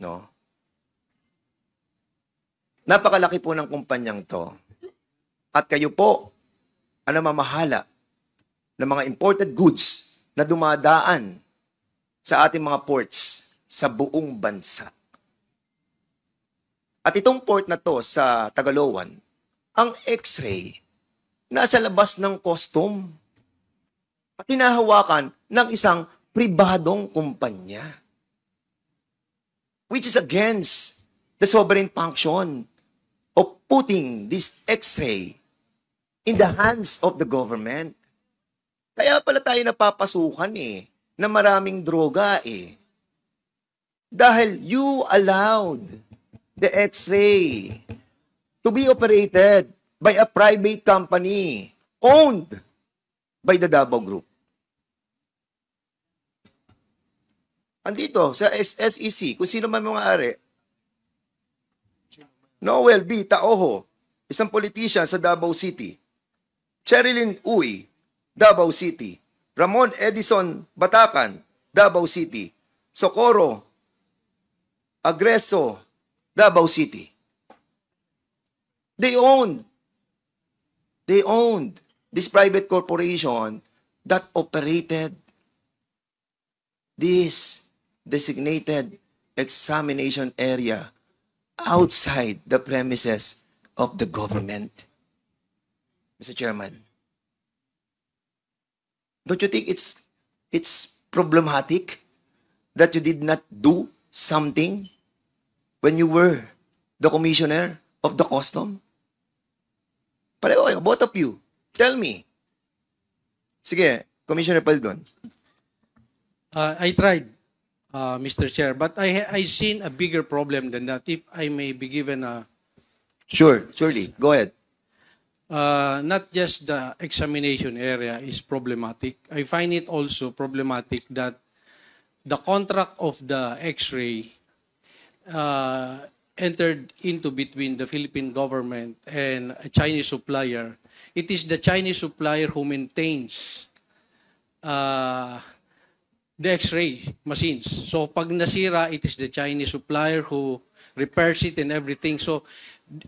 no? Napakalaki po ng kumpanyang to. At kayo po ang namamahala ng mga imported goods na dumadaan sa ating mga ports sa buong bansa. At itong port na to sa Tagaloan, ang X-ray, nasa labas ng custom at hinahawakan ng isang pribadong kumpanya, which is against the sovereign function of putting this X-ray in the hands of the government. Kaya pala tayo napapasukan na maraming droga Dahil you allowed the X-ray to be operated by a private company owned by the Davao Group. Andito sa SEC, kung sino man mga ari, Noel B. Taoho, isang politician sa Davao City. Cherilyn Uy, Davao City. Ramon Edison Batacan, Davao City. Socorro Agreso, Davao City. They owned this private corporation that operated this designated examination area outside the premises of the government. Mr. Chairman, don't you think it's problematic that you did not do something when you were the commissioner of the custom? Pareho kayo, both of you. Tell me. Sige, Commissioner Paldon. I tried, Mr. Chair, but I seen a bigger problem than that. If I may be given a... Sure, surely. Go ahead. Not just the examination area is problematic. I find it also problematic that the contract of the X-ray entered into between the Philippine government and a Chinese supplier. It is the Chinese supplier who maintains the X-ray machines. So pag nasira, it is the Chinese supplier who repairs it and everything. So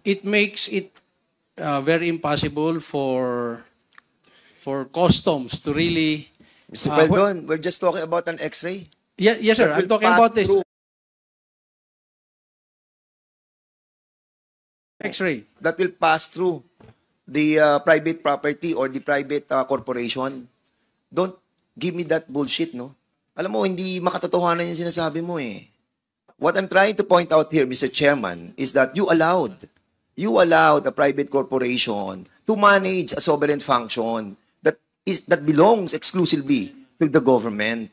it makes it very impossible for customs to really... Mr. Paldon, we're just talking about an X-ray. Yes, sir. I'm talking about this. X-ray. That will pass through the private property or the private corporation. Don't give me that bullshit, no? Alam mo, hindi makatotohanan yung sinasabi mo What I'm trying to point out here, Mr. Chairman, is that you allowed a private corporation to manage a sovereign function that belongs exclusively to the government.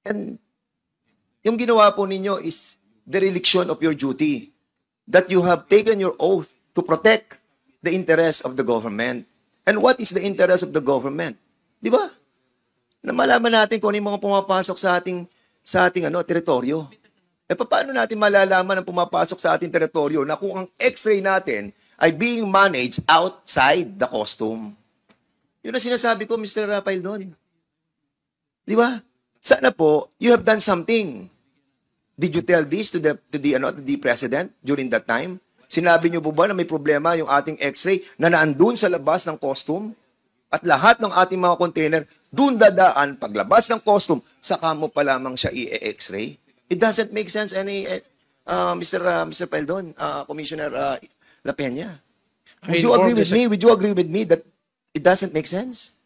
And yung ginawa po ninyo is dereliction of your duty, that you have taken your oath to protect the interests of the government. And what is the interest of the government? Di ba? Na malaman natin kung ano yung mga pumapasok sa ating teritoryo. Paano natin malalaman ang pumapasok sa ating teritoryo na kung ang X-ray natin ay being managed outside the custom? Yun ang sinasabi ko, Mr. Paldon. Di ba? Sana po, you have done something. Did you tell this to the president during that time? Sinabi niyo po ba na may problema yung ating X-ray na naandun sa labas ng custom? At lahat ng ating mga container, dun dadaan, paglabas ng custom, saka mo pa lamang siya i-X-ray? It doesn't make sense Mr. Paldon, Commissioner La Peña. Would you agree with me? Would you agree with me that it doesn't make sense?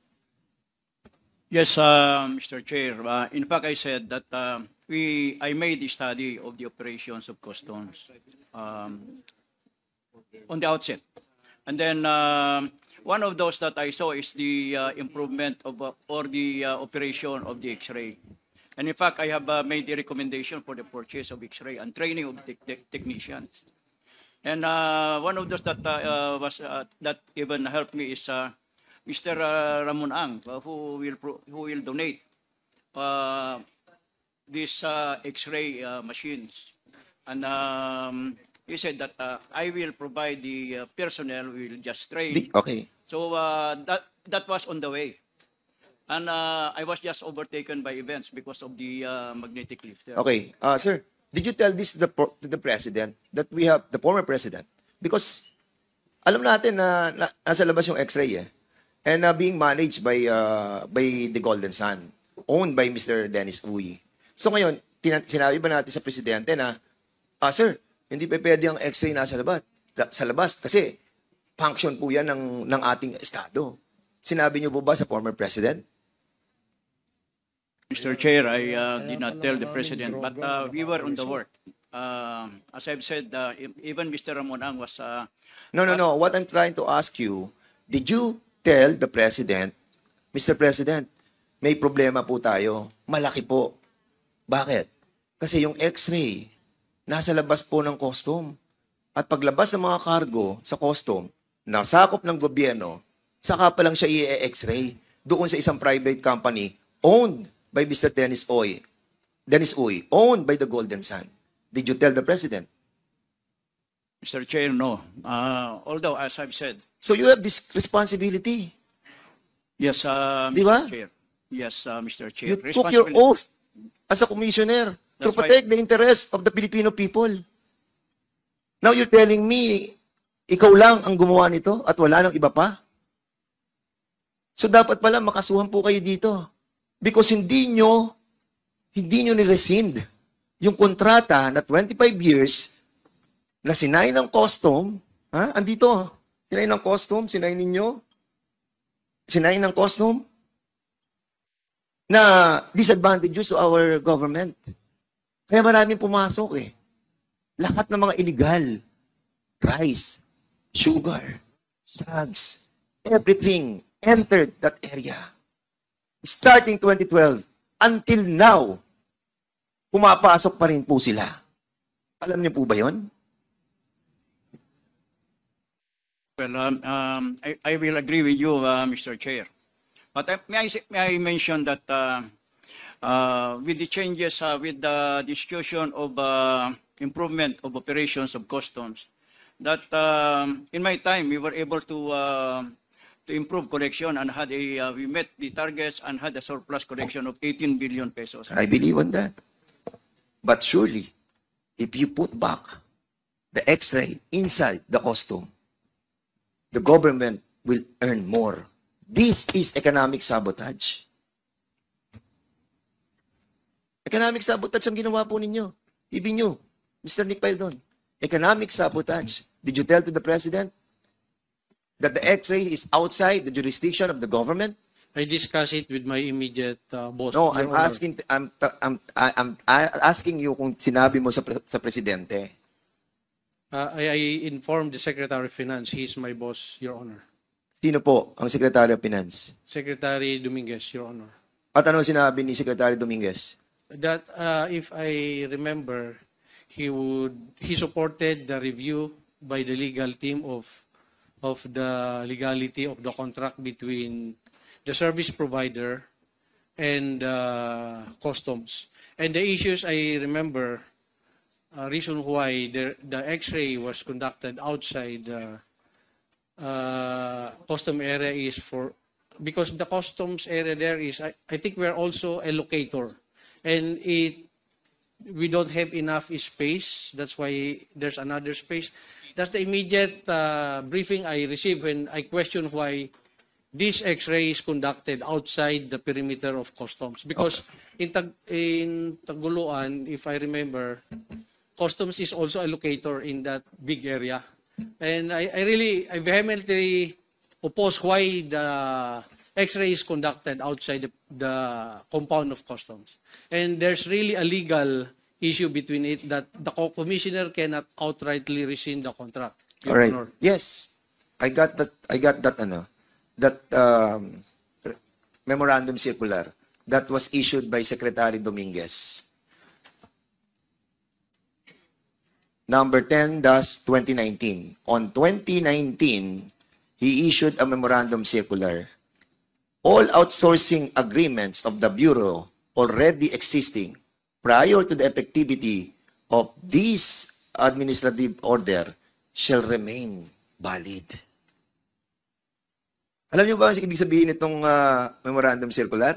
Yes, Mr. Chair. In fact, I said that I made a study of the operations of customs on the outset. And then one of those that I saw is the improvement of or the operation of the X-ray. And in fact, I have made a recommendation for the purchase of X-ray and training of technicians. And one of those that that even helped me is Mr. Ramon Ang, who will donate these X-ray machines. And he said that I will provide the personnel, we will just train. Okay. So that was on the way. And I was just overtaken by events because of the magnetic lifter. Okay. Sir, Did you tell this to the president, that we have the former president? Because alam natin na nasa labas yung X-ray eh. And being managed by the Golden Sun, owned by Mr. Dennis Uy. So ngayon, sinabi ba natin sa presidente na, sir, hindi pa pwede ang X-ray nasa labas kasi function po yan ng ating estado. Sinabi niyo po ba sa former president? Mr. Chair, I did not tell the President, but we were on the work. As I've said, even Mr. Ramon Ang was... No. What I'm trying to ask you, did you tell the President, Mr. President, may problema po tayo. Malaki po. Bakit? Kasi yung X-ray, nasa labas po ng custom. At paglabas ng mga cargo sa custom, nasakop ng gobyerno, saka pa lang siya i-X-ray doon sa isang private company owned by Mr. Dennis Uy, owned by the Golden Sun. Did you tell the President? Mr. Chair, no. Although, as I've said... So you have this responsibility. Yes, Di ba? Mr. Chair. Yes, Mr. Chair. You took your oath as a commissioner to That's protect the interests of the Filipino people. Now you're telling me, ikaw lang ang gumawa nito at wala nang iba pa? So dapat pala makasuhan po kayo dito. Because hindi nyo ni-rescind yung kontrata na 25 years na sinay ng custom, andito, sinay ng custom, sinay ninyo, sinay ng custom, na disadvantages to our government. Kaya maraming pumasok eh. Lahat ng mga illegal, rice, sugar, drugs, everything entered that area. Starting 2012, until now, pumapasok pa rin po sila. Alam niyo po ba yun? Well, I will agree with you, Mr. Chair. But may I mention that with the changes, with the discussion of improvement of operations of customs, that in my time we were able to improve collection and we met the targets and had a surplus collection of 18 billion pesos. I believe on that. But surely, if you put back the X-ray inside the custom, the government will earn more. This is economic sabotage. Economic sabotage ang ginawa po ninyo. Ibig nyo, Mr. Nick Paildon. Economic sabotage. Did you tell to the President that the X-ray is outside the jurisdiction of the government? I discuss it with my immediate boss. No, Your I'm Honor. asking you kung sinabi mo sa presidente. I informed the Secretary of Finance. He's my boss, Your Honor. Sino po ang Secretary of Finance? Secretary Dominguez, Your Honor. At ano sinabi ni Secretary Dominguez? That if I remember, he supported the review by the legal team of the legality of the contract between the service provider and customs. And the issues I remember, reason why the X-ray was conducted outside the custom area is because the customs area there is, I think we're also a locator. And we don't have enough space. That's why there's another space. That's the immediate briefing I received when I questioned why this X-ray is conducted outside the perimeter of customs. Because in Taguluan, if I remember, customs is also a locator in that big area. And I vehemently oppose why the X-ray is conducted outside the compound of customs. And there's really a legal issue between it that the commissioner cannot outrightly rescind the contract. All right. Yes. I got that memorandum circular that was issued by Secretary Dominguez. Number 10-2019. On 2019, he issued a memorandum circular. All outsourcing agreements of the Bureau already existing prior to the effectivity of this administrative order shall remain valid. Alam niyo ba ang ibig sabihin itong memorandum circular?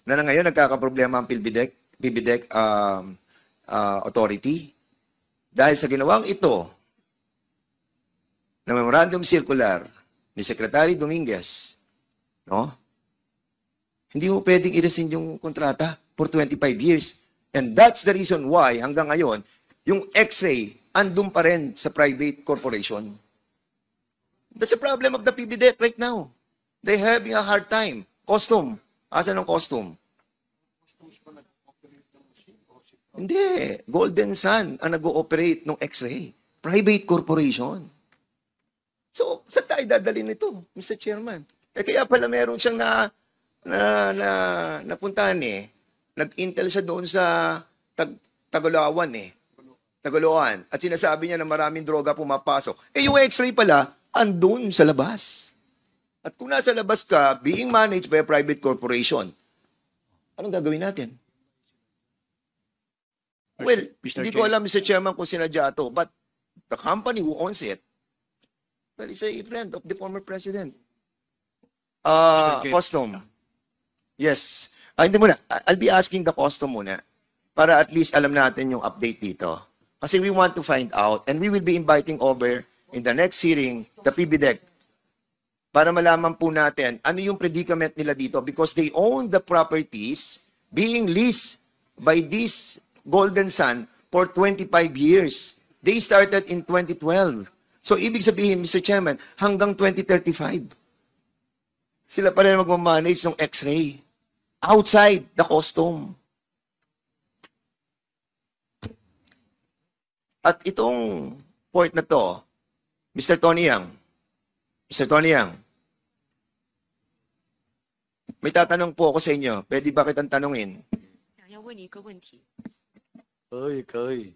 Na ngayon nagkakaproblema ang PhilBidec Authority. Dahil sa ginawang ito, na memorandum circular ni Secretary Dominguez, no? Hindi mo pwedeng i-rescind yung kontrata for 25 years. And that's the reason why, hanggang ngayon, yung X-ray, andun pa rin sa private corporation. That's the problem of the PBDEC right now. They're having a hard time. Custom. Asan ang custom? Hindi. Golden Sun ang nag-ooperate ng X-ray. Private corporation. So, saan tayo dadalhin nito, Mr. Chairman? Kaya pala meron siyang napuntahan eh. Nag-intel siya doon sa Tagaloan eh. Tagaloan. At sinasabi niya na maraming droga pumapasok. Yung X-ray pala, andun sa labas. At kung nasa labas ka, being managed by a private corporation, anong gagawin natin? Well, hindi ko alam, Mr. Chairman, kung sinadya ito, but the company who owns it, well, is a friend of the former president. Custom. Yes. Hindi muna. I'll be asking the custom muna para at least alam natin yung update dito. Kasi we want to find out and we will be inviting over in the next hearing the PBDEC para malaman po natin ano yung predicament nila dito because they own the properties being leased by this Golden Sun for 25 years. They started in 2012. So, ibig sabihin, Mr. Chairman, hanggang 2035, sila pa rin magmamanage ng X-ray outside the custom. At itong port na to, Mr. Tony Yang, may tatanong po ako sa inyo. Pwede ba kitang tanungin? 想要问你一个问题。可以。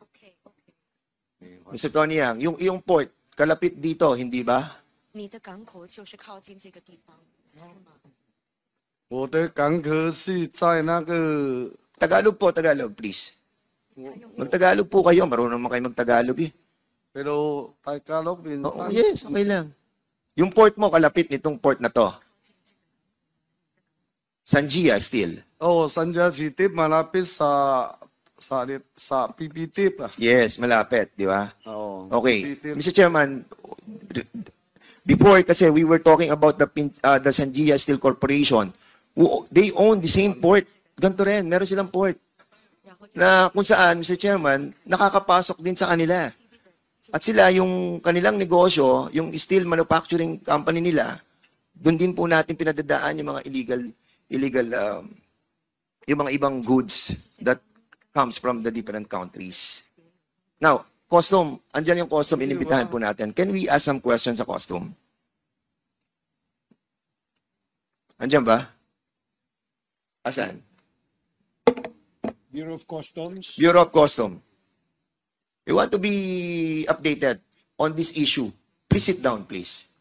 Mr. Tony Yang, yung port, kalapit dito, hindi ba? 你的港口就是靠近这个地方。我的港口是在那个 Tagalog po, Tagalog, please. Mag-Tagalog po kayo. Marunong naman kayo mag-Tagalog eh. pero Tagalog din. Oo, yes, okay lang. Yung port mo, kalapit nitong port na to. Sanjia still. Oh, Sanja City malapit sa PPT pa. Yes, malapit, di ba? Oh. Okay. PPT. Mr. Chairman, before kasi we were talking about the Sanjia Steel Corporation. They own the same port. Ganito rin, meron silang port. Na kung saan, Mr. Chairman, nakakapasok din sa kanila. At sila, yung kanilang negosyo, yung steel manufacturing company nila, doon din po natin pinadadaan yung mga illegal yung mga ibang goods that comes from the different countries. Now, custom, andyan yung custom, inimbitahan po natin. Can we ask some questions sa custom? Andyan ba? Asan? Bureau of Customs. Bureau of Custom. We want to be updated on this issue. Please sit down, please.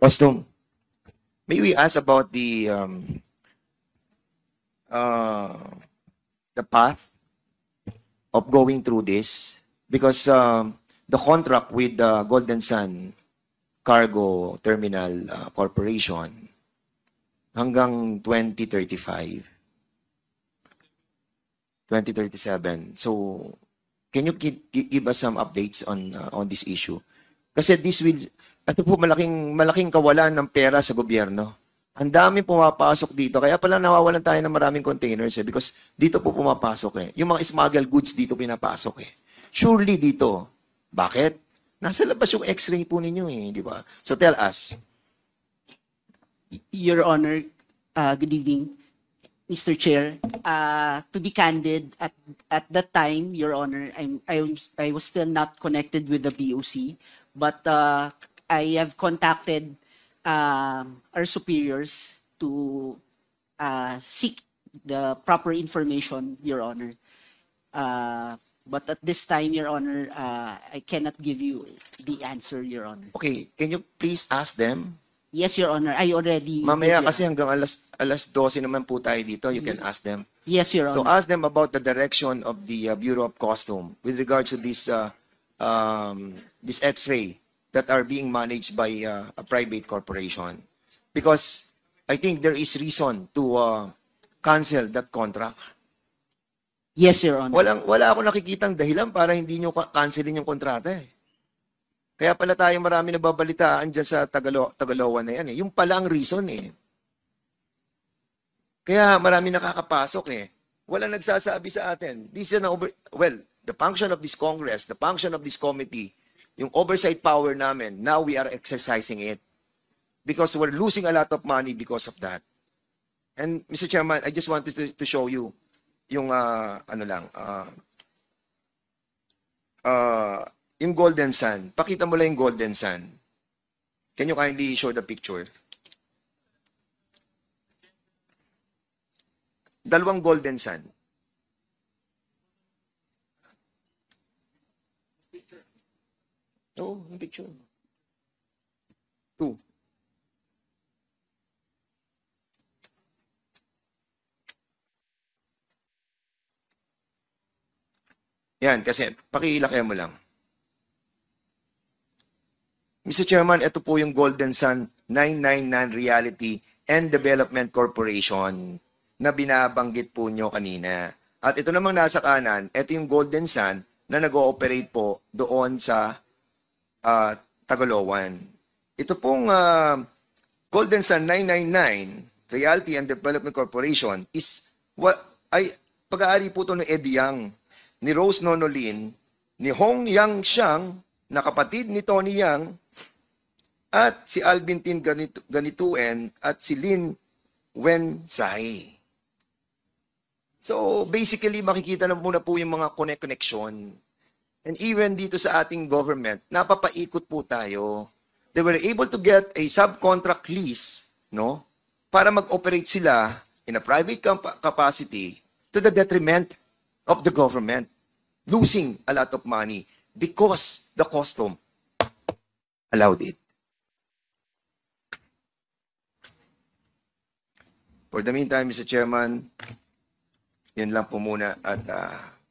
Custom. May we ask about the path of going through this? Because the contract with the Golden Sun Cargo Terminal Corporation hanggang 2035, 2037. So, can you give us some updates on this issue? Kasi this will, ito po malaking kawalan ng pera sa gobyerno. Ang dami pumapasok dito. Kaya pala nawawalan tayo ng maraming containers because dito po pumapasok eh. Yung mga smuggled goods dito pinapasok eh. Surely dito. Bakit? Nasa labas yung X-ray po ninyo eh, di ba? So tell us. Your Honor, good evening, Mr. Chair. To be candid, at that time, Your Honor, I was still not connected with the BOC, but I have contacted our superiors to seek the proper information, Your Honor. But at this time, Your Honor, I cannot give you the answer, Your Honor. Okay, can you please ask them? Yes, Your Honor, I already Mamaya did, Your kasi hanggang alas 12 naman po tayo dito. You can ask them. Yes, Your So Honor. ask them about the direction of the Bureau of Custom with regards to this X-ray that are being managed by a private corporation. Because I think there is reason to cancel that contract. Yes, Your Honor. Wala ako nakikitang dahilan para hindi nyo cancelin yung kontrata eh. Kaya pala tayo marami nababalitaan dyan sa Tagaloan na yan eh. Yung pala ang reason eh. Kaya marami nakakapasok eh. Walang nagsasabi sa atin. This is the function of this Congress, the function of this committee, yung oversight power namin, now we are exercising it. Because we're losing a lot of money because of that. And Mr. Chairman, I just wanted to show you yung yung Golden Sun. Pakita mo lang yung Golden Sun. Can you kindly show the picture? Dalawang Golden Sun. Oh, yung picture. Two. Yan, kasi pakilakyan mo lang. Mr. Chairman, ito po yung Golden Sun 999 Reality and Development Corporation na binabanggit po nyo kanina. At ito namang nasa kanan, ito yung Golden Sun na nag-ooperate po doon sa Tagaloan. Ito pong Golden Sun 999 Reality and Development Corporation is pag-aari po ito ng Eddie Yang, ni Rose Nonolin, ni Hong Yang Xiang, na kapatid ni Tony Yang, at si Alvin Tin Ganituen, at si Lin Wen Sai. So, basically, makikita na muna po yung mga connection. And even dito sa ating government, napapaikot po tayo. They were able to get a subcontract lease, no, para mag-operate sila in a private capacity to the detriment of the government, losing a lot of money because the custom allowed it. For the meantime, Mr. Chairman, yun lang po muna at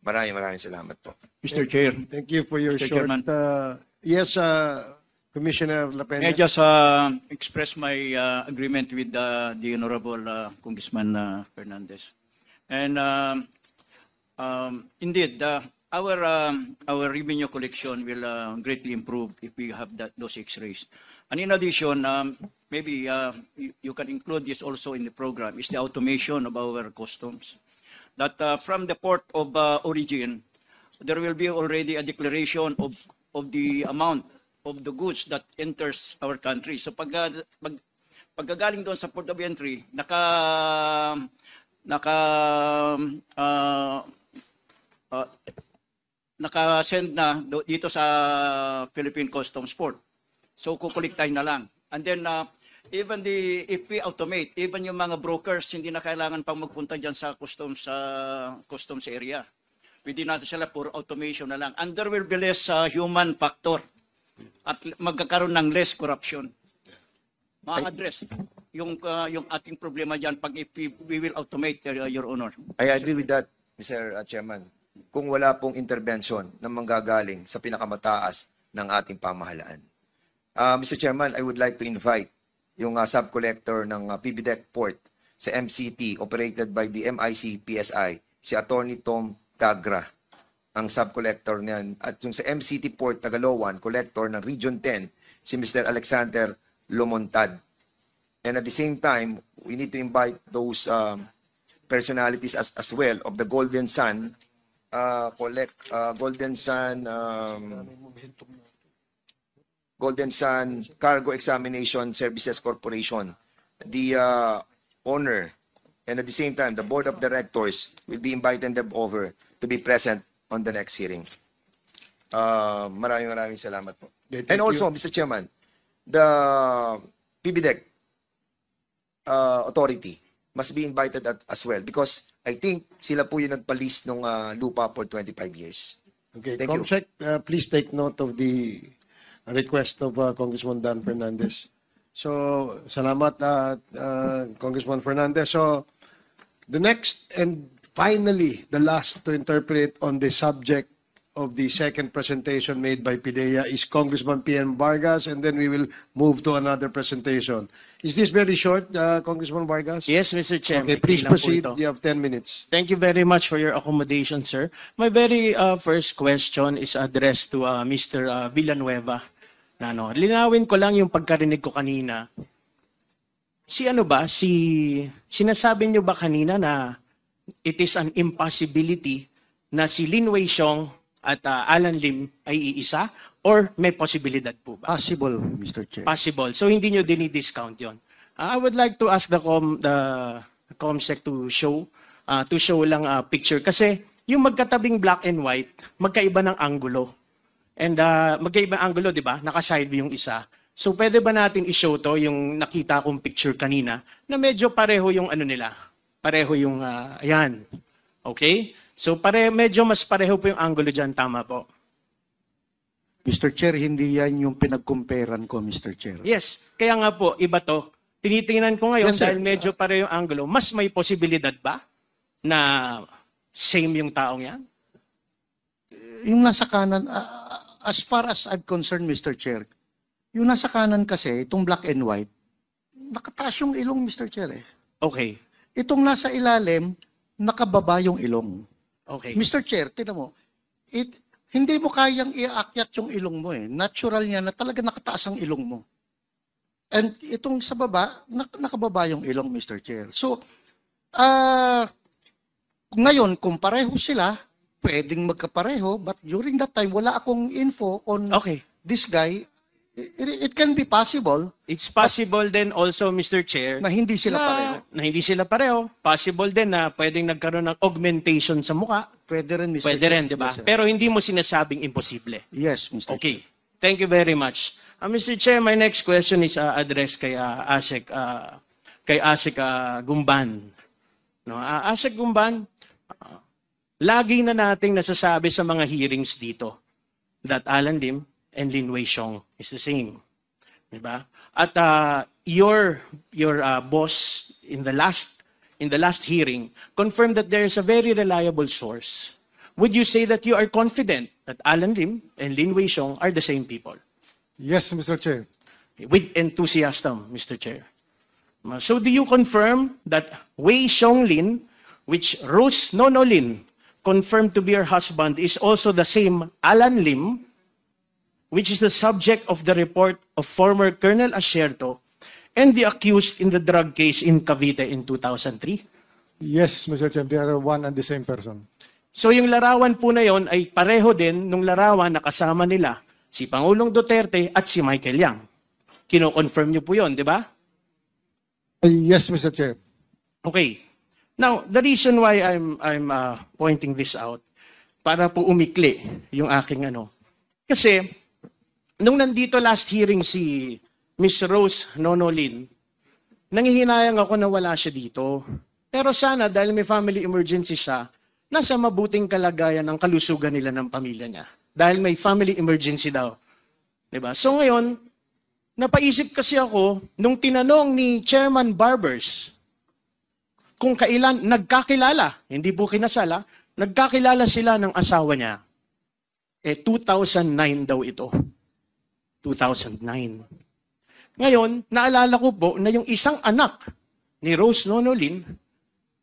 maraming salamat po. Mr. Chair, Thank you for your Mr. short. Chairman. Yes, Commissioner La Peña. may I just express my agreement with the Honorable Congressman Fernandez. And indeed, our revenue collection will greatly improve if we have those X-rays. And in addition, maybe you can include this also in the program, is the automation of our customs. That from the port of origin, there will be already a declaration of the amount of the goods that enters our country. So pagkagaling doon sa port of entry, naka-send na dito sa Philippine Customs Port. So kukuliktahin na lang. And then even if we automate, even yung mga brokers hindi na kailangan pang magpunta diyan sa customs area. Pwede natin sila for automation na lang. And there will be less human factor at magkakaroon ng less corruption. Ma-address yung ating problema diyan pag if we will automate, Your Honor. I agree with that, Mr. Chairman. Kung wala pong intervention na manggagaling sa pinakamataas ng ating pamahalaan. Mr. Chairman, I would like to invite yung sub-collector ng PBDEC Port sa MCT operated by the MIC PSI, si Attorney Tom Tagra, ang sub-collector niyan. At yung sa MCT Port Tagaloan, collector ng Region 10, si Mr. Alexander Lomontad. And at the same time, we need to invite those personalities as well of the Golden Sun, Golden Sun Cargo Examination Services Corporation, the owner, and at the same time, the board of directors will be inviting them over to be present on the next hearing. Maraming salamat po. Thank And also, you. Mr. Chairman, the PBDEC authority must be invited as well because I think sila po yung nagpa-lease ng lupa for 25 years. Okay, Thank you. Comsec, please take note of the request of Congressman Dan Fernandez. So, salamat, Congressman Fernandez. So, the next and finally, the last to interpret on the subject of the second presentation made by PIDEA is Congressman P.M. Vargas, and then we will move to another presentation. Is this very short, Congressman Vargas? Yes, Mr. Chair. Okay, may please lang po proceed. ito. You have 10 minutes. Thank you very much for your accommodation, sir. My very first question is addressed to Mr. Villanueva. Linawin ko lang yung pagkarinig ko kanina. Sinasabi niyo ba kanina na it is an impossibility na si Lin Wei-Xiong at Alan Lim ay iisa? Or may posibilidad po ba? Possible, Mr. Chair. Possible. So hindi nyo dinidiscount yon. I would like to ask the COMSEC to show lang a picture. Kasi yung magkatabing black and white, magkaiba ng angulo. And magkaiba ang angulo, di ba? Naka-side view yung isa. So pwede ba natin i-show to yung nakita kong picture kanina na medyo pareho yung ano nila? Pareho yung, ayan. Okay? So medyo mas pareho po yung angulo dyan. Tama po. Mr. Chair, hindi yan yung pinag-comparean ko, Mr. Chair. Yes, kaya nga po, iba to. Tinitingnan ko ngayon Yes, sir. dahil medyo pareho yung angulo, mas may posibilidad ba na same yung taong yan? Yung nasa kanan, as far as I'm concerned, Mr. Chair, yung nasa kanan kasi, itong black and white, nakataas yung ilong, Mr. Chair. Okay. Itong nasa ilalim, nakababa yung ilong. Okay. Mr. Chair, tinan mo, hindi mo kayang iaakyat yung ilong mo eh. Natural niya na talaga nakataas ang ilong mo. And itong sa baba, nakababa yung ilong, Mr. Chair. So, ngayon, kung pareho sila, pwedeng magkapareho, but during that time, wala akong info on this guy. It can be possible. It's possible then also, Mr. Chair, na hindi sila pareho. Na hindi sila pareho. Possible din na pwedeng nagkaroon ng augmentation sa mukha. Pwede rin, Mr. Pwede Chair. rin, di ba? Yes, sir. Pero hindi mo sinasabing imposible. Yes, Mr. Okay. Thank you very much. Mr. Chair, my next question is addressed kay Asik Gumban. No, Asik Gumban, lagi na nating nasasabi sa mga hearings dito that Alan Lim and Lin Wei-Xiong is the same. Diba? At your boss in the last hearing confirmed that there is a very reliable source. Would you say that you are confident that Alan Lim and Lin Wei-Xiong are the same people? Yes, Mr. Chair. With enthusiasm, Mr. Chair. So do you confirm that Wei-Xiong Lin, which Rose Nono Lin confirmed to be her husband, is also the same Alan Lim, which is the subject of the report of former Colonel Asierto and the accused in the drug case in Cavite in 2003? Yes, Mr. Chair. They are one and the same person. So yung larawan po na yon ay pareho din nung larawan na kasama nila si Pangulong Duterte at si Michael Yang. Kino-confirm niyo po yon, di ba? Yes, Mr. Chair. Okay. Now, the reason why I'm pointing this out, para po umikli yung aking ano. Kasi, nung nandito last hearing si Miss Rose Nono Lin, nangihinayang ako na wala siya dito. Pero sana, dahil may family emergency siya, nasa mabuting kalagayan ang kalusugan nila ng pamilya niya. Dahil may family emergency daw. Diba? So ngayon, napaisip kasi ako, nung tinanong ni Chairman Barbers, kung kailan nagkakilala, hindi po kinasala, nagkakilala sila ng asawa niya. 2009 daw ito. 2009. Ngayon, naalala ko po na yung isang anak ni Rose Nono Lin,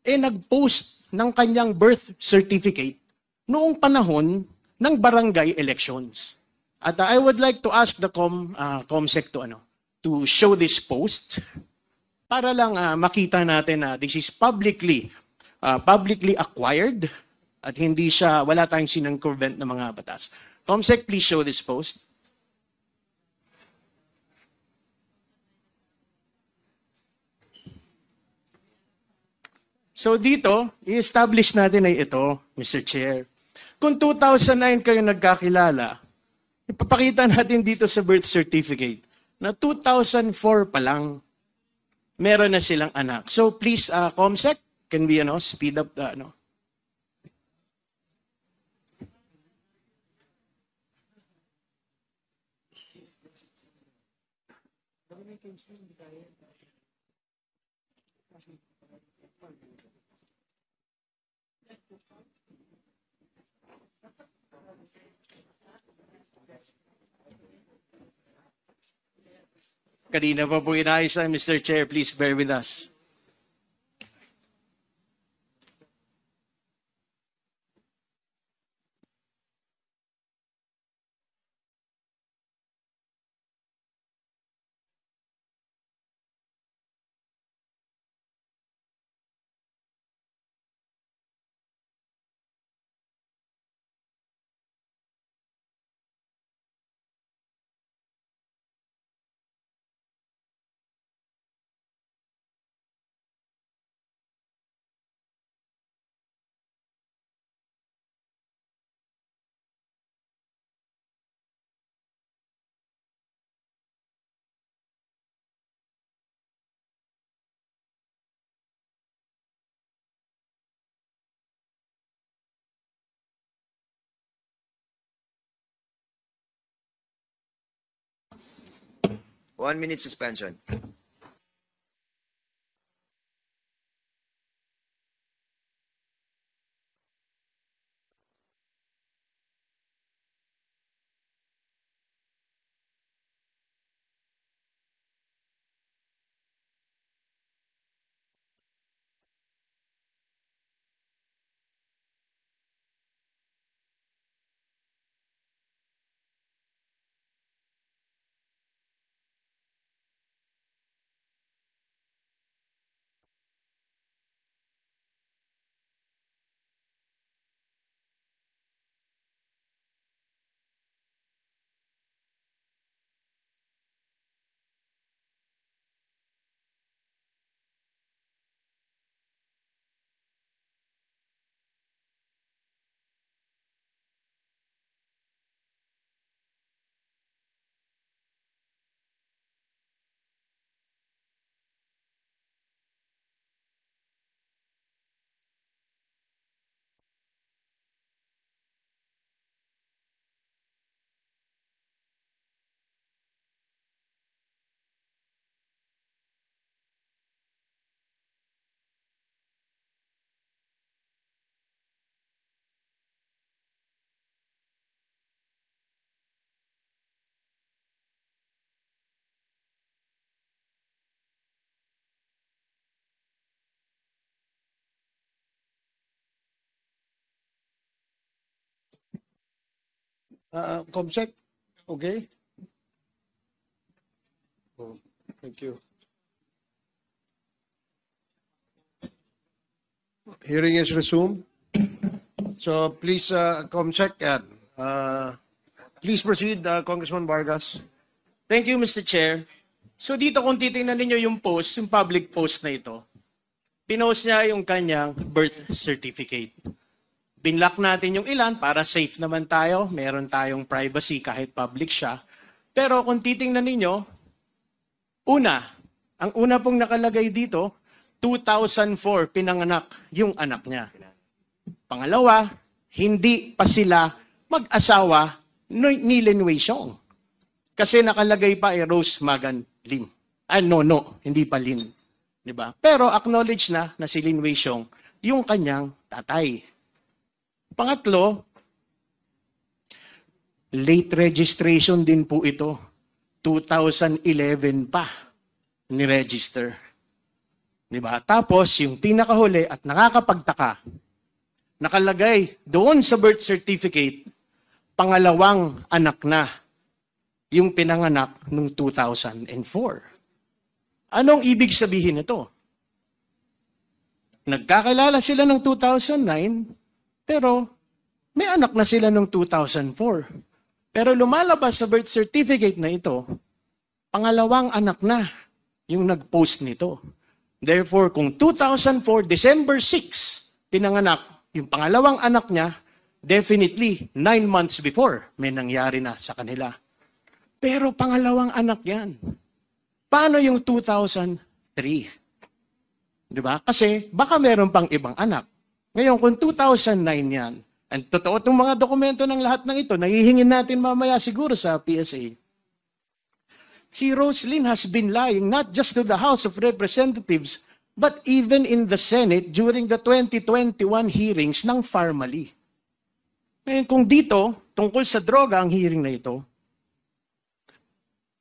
nag-post ng kanyang birth certificate noong panahon ng barangay elections. At I would like to ask the COMSEC to show this post para lang makita natin na this is publicly acquired at hindi siya, wala tayong sinangkurvent na mga batas. COMSEC, please show this post. So dito, i-establish natin ay ito, Mr. Chair. Kung 2009 kayo nagkakilala, ipapakita natin dito sa birth certificate na 2004 pa lang. meron na silang anak. So please, Comsec, can we speed up the Kanina pa po inayos na, Mr. Chair. Please bear with us. One minute suspension. Comsec, okay? Oh, thank you. Hearing is resumed. So please, Comsec, please proceed, Congressman Vargas. Thank you, Mr. Chair. So dito kung titingnan ninyo yung post, yung public post na ito, pinost niya yung kanyang birth certificate. Binlock natin yung ilan para safe naman tayo. Meron tayong privacy kahit public siya. Pero kung titingnan ninyo, ang una pong nakalagay dito, 2004 pinanganak yung anak niya. Pangalawa, hindi pa sila mag-asawa ni Lin Wei Xiong. Kasi nakalagay pa Rose Magan Lim. No, hindi pa Lin. Diba? Pero acknowledge na si Lin Wei Xiong yung kanyang tatay. Pangatlo, late registration din po ito. 2011 pa ni-register. Diba? Tapos, yung pinakahuli at nakakapagtaka, nakalagay doon sa birth certificate, pangalawang anak na yung pinanganak noong 2004. Anong ibig sabihin nito? Nagkakilala sila ng 2009, pero may anak na sila noong 2004. Pero lumalabas sa birth certificate na ito, pangalawang anak na yung nag-post nito. Therefore, kung 2004, December 6, pinanganak yung pangalawang anak niya, definitely 9 months before may nangyari na sa kanila. Pero pangalawang anak yan. Paano yung 2013? 3. Di ba? Kasi baka meron pang ibang anak. Ngayon, kung 2009 yan, and totoo itong mga dokumento ng lahat ng ito, nahihingin natin mamaya siguro sa PSA, si Roslyn has been lying not just to the House of Representatives, but even in the Senate during the 2021 hearings ng Farmally. Ngayon, kung dito, tungkol sa droga ang hearing na ito,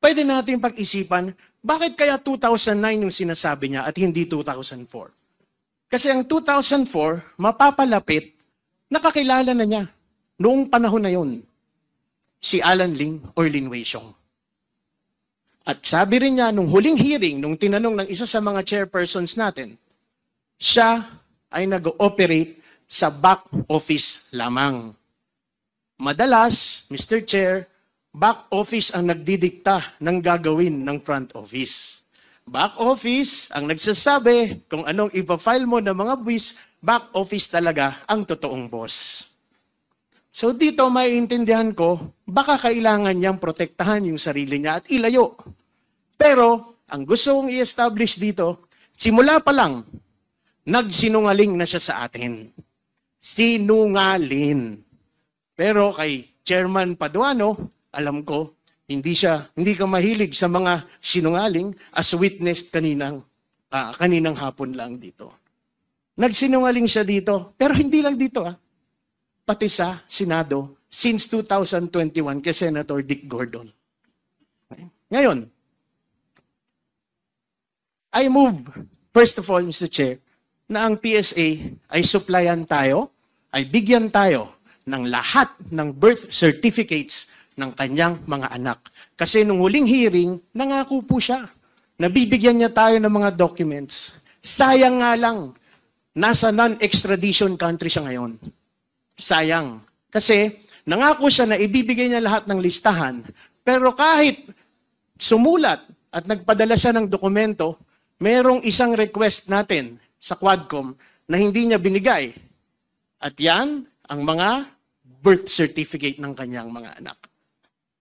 pwede natin pag-isipan, bakit kaya 2009 yung sinasabi niya at hindi 2004? Kasi ang 2004, mapapalapit, nakakilala na niya noong panahon na yon si Alan Lim or Lin Wei-Xiong. At sabi rin niya, nung huling hearing, nung tinanong ng isa sa mga chairpersons natin, siya ay nag-ooperate sa back office lamang. Madalas, Mr. Chair, back office ang nagdidikta ng gagawin ng front office. Back office ang nagsasabi kung anong ipa-file mo ng mga buwis, back office talaga ang totoong boss. So dito maiintindihan ko, baka kailangan niyang protektahan yung sarili niya at ilayo. Pero ang gusto kong i-establish dito, simula pa lang, nagsinungaling na siya sa atin. Sinungaling. Pero kay Chairman Paduano, alam ko, hindi ka mahilig sa mga sinungaling as witnessed kaninang hapon lang dito. Nagsinungaling siya dito, pero hindi lang dito pati sa Senado since 2021 kay Senator Dick Gordon. Ngayon, I move, first of all, Mr. Chair, na ang PSA ay supplyan tayo, ay bigyan tayo ng lahat ng birth certificates ng kanyang mga anak. Kasi nung huling hearing, nangako po siya. Nabibigyan niya tayo ng mga documents. Sayang nga lang, nasa non-extradition country siya ngayon. Sayang. Kasi nangako siya na ibibigay niya lahat ng listahan, pero kahit sumulat at nagpadala siya ng dokumento, merong isang request natin sa Quadcom na hindi niya binigay. At yan, ang mga birth certificate ng kanyang mga anak.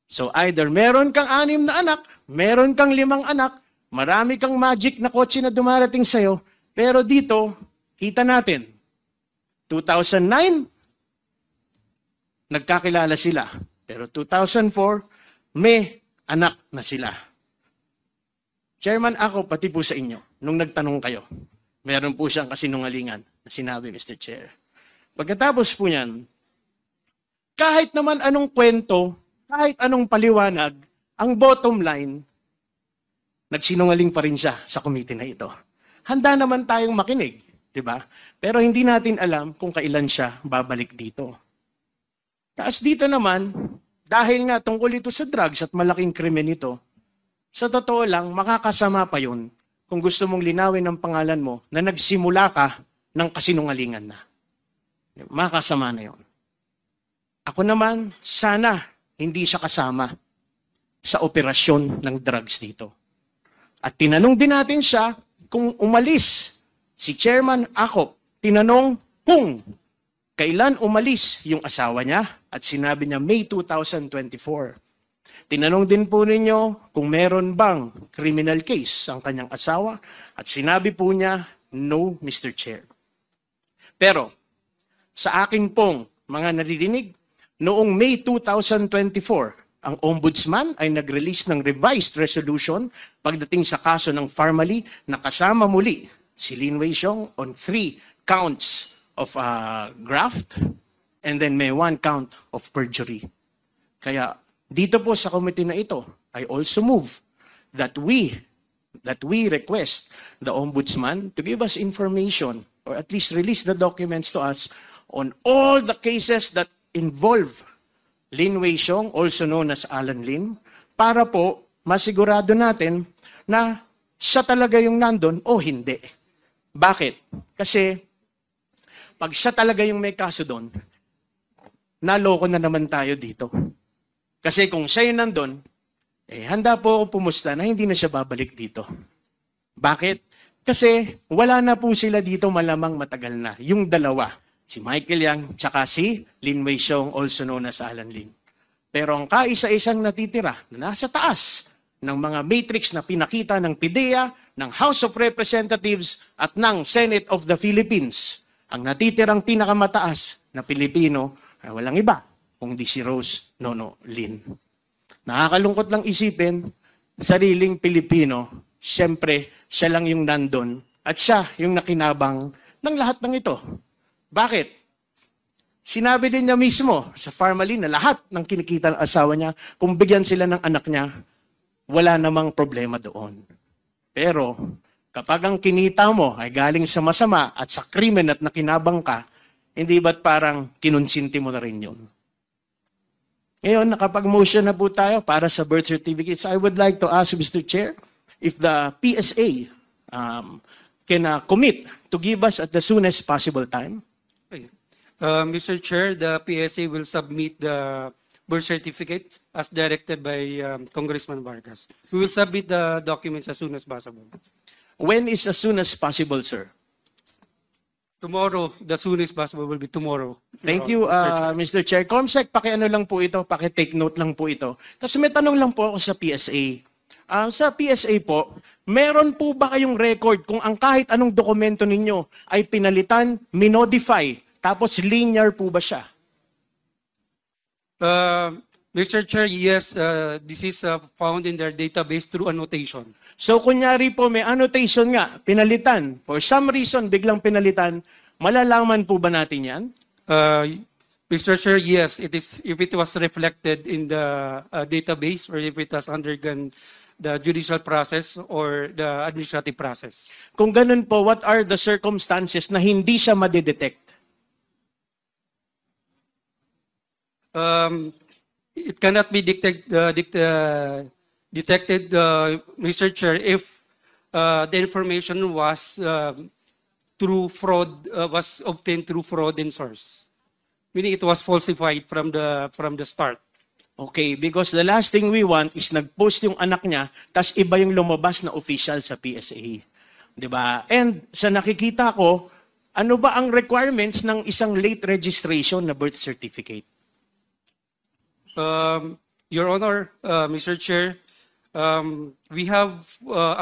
So either meron kang 6 na anak, meron kang 5 anak, marami kang magic na kotse na dumarating sa'yo, pero dito, kita natin, 2009, nagkakilala sila. Pero 2004, may anak na sila. Chairman, ako pati po sa inyo, nung nagtanong kayo, meron po siyang kasinungalingan na sinabi, Mr. Chair. Pagkatapos po niyan, kahit naman anong kwento, kahit anong paliwanag, ang bottom line, nagsinungaling pa rin siya sa committee na ito. Handa naman tayong makinig, di ba? Pero hindi natin alam kung kailan siya babalik dito. Taas dito naman, dahil nga tungkol ito sa drugs at malaking krimen ito, sa totoo lang, makakasama pa yun kung gusto mong linawin ang pangalan mo na nagsimula ka ng kasinungalingan na. Makakasama na yun. Ako naman, sana hindi siya kasama sa operasyon ng drugs dito. At tinanong din natin siya kung umalis si Chairman Acop. Tinanong kung kailan umalis yung asawa niya at sinabi niya May 2024. Tinanong din po ninyo kung meron bang criminal case ang kanyang asawa at sinabi po niya, no, Mr. Chair. Pero sa akin pong mga naririnig, noong May 2024, ang Ombudsman ay nag-release ng revised resolution pagdating sa kaso ng Farmally na kasama muli si Lin Wei-Xiong on 3 counts of graft and then may 1 count of perjury. Kaya dito po sa committee na ito, I also move that we request the Ombudsman to give us information or at least release the documents to us on all the cases that involve Lin Wei-Xiong, also known as Alan Lim, para po masigurado natin na siya talaga yung nandun o hindi. Bakit? Kasi pag siya talaga yung may kaso doon, naloko na naman tayo dito. Kasi kung siya yung nandun, handa po ako pumusta na hindi na siya babalik dito. Bakit? Kasi wala na po sila dito malamang matagal na. Yung dalawa. Si Michael Yang, tsaka si Lin Wei-Xiong, also known as Alan Lim. Pero ang kaisa-isang natitira na nasa taas ng mga matrix na pinakita ng PIDEA, ng House of Representatives at ng Senate of the Philippines. Ang natitirang pinakamataas na Pilipino ay walang iba kundi si Rose Nono Lin. Nakakalungkot lang isipin, sariling Pilipino, siyempre siya lang yung nandun at siya yung nakinabang ng lahat ng ito. Bakit? Sinabi din niya mismo sa Pharmaline na lahat ng kinikita ng asawa niya, kung bigyan sila ng anak niya, wala namang problema doon. Pero kapag ang kinita mo ay galing sa masama at sa krimen at nakinabang ka, hindi ba't parang kinonsinti mo na rin yun? Ngayon, nakapag-motion na po tayo para sa birth certificates. I would like to ask Mr. Chair if the PSA can commit to give us at the soonest possible time. Mr. Chair, the PSA will submit the birth certificate as directed by Congressman Vargas. We will submit the documents as soon as possible. When is as soon as possible, sir? Tomorrow, the soonest possible will be tomorrow. Thank you, Mr. Chair. Comsec, paki-ano lang po ito, paki-take note lang po ito. Tapos may tanong lang po ako sa PSA. Sa PSA po, meron po ba kayong record kung ang kahit anong dokumento ninyo ay pinalitan, minodify, tapos linear po ba siya? Mr. Chair, yes, this is found in their database through annotation. So kunyari po may annotation nga, pinalitan, for some reason biglang pinalitan, malalaman po ba natin yan? Mr. Chair, yes, it is. If it was reflected in the database or if it has undergone the judicial process or the administrative process. Kung ganun po, what are the circumstances na hindi siya madidetect? It cannot be detected, Mr. Chair, if the information was through fraud, was obtained through fraud in source, meaning it was falsified from the start. Okay, because the last thing we want is nag-post yung anak niya, tas iba yung lumabas na official sa PSA. 'Di ba? And sa nakikita ko, ano ba ang requirements ng isang late registration na birth certificate? Your Honor, Mr. Chair, we have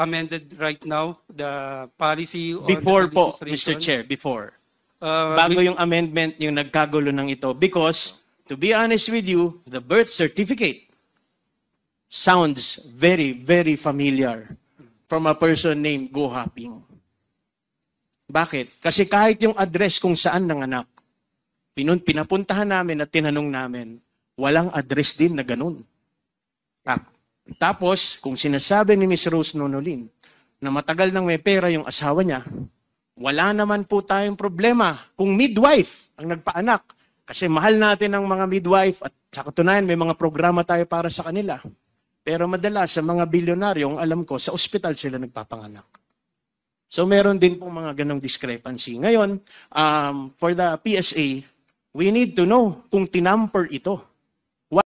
amended right now the policy on Before the po, registration. Mr. Chair, before. Bago yung amendment yung nagkagulo ng ito. Because, to be honest with you, the birth certificate sounds very, very familiar from a person named Go Haping. Bakit? Kasi kahit yung address kung saan nanganak, pinapuntahan namin at tinanong namin, walang address din na ganun. Tapos, kung sinasabi ni Ms. Rose Nono Lin na matagal nang may pera yung asawa niya, wala naman po tayong problema kung midwife ang nagpaanak. Kasi mahal natin ang mga midwife at sa katunayan may mga programa tayo para sa kanila. Pero madalas sa mga bilyonaryong alam ko, sa ospital sila nagpapanganak. So meron din pong mga ganong discrepancy. Ngayon, for the PSA, we need to know kung tinamper ito.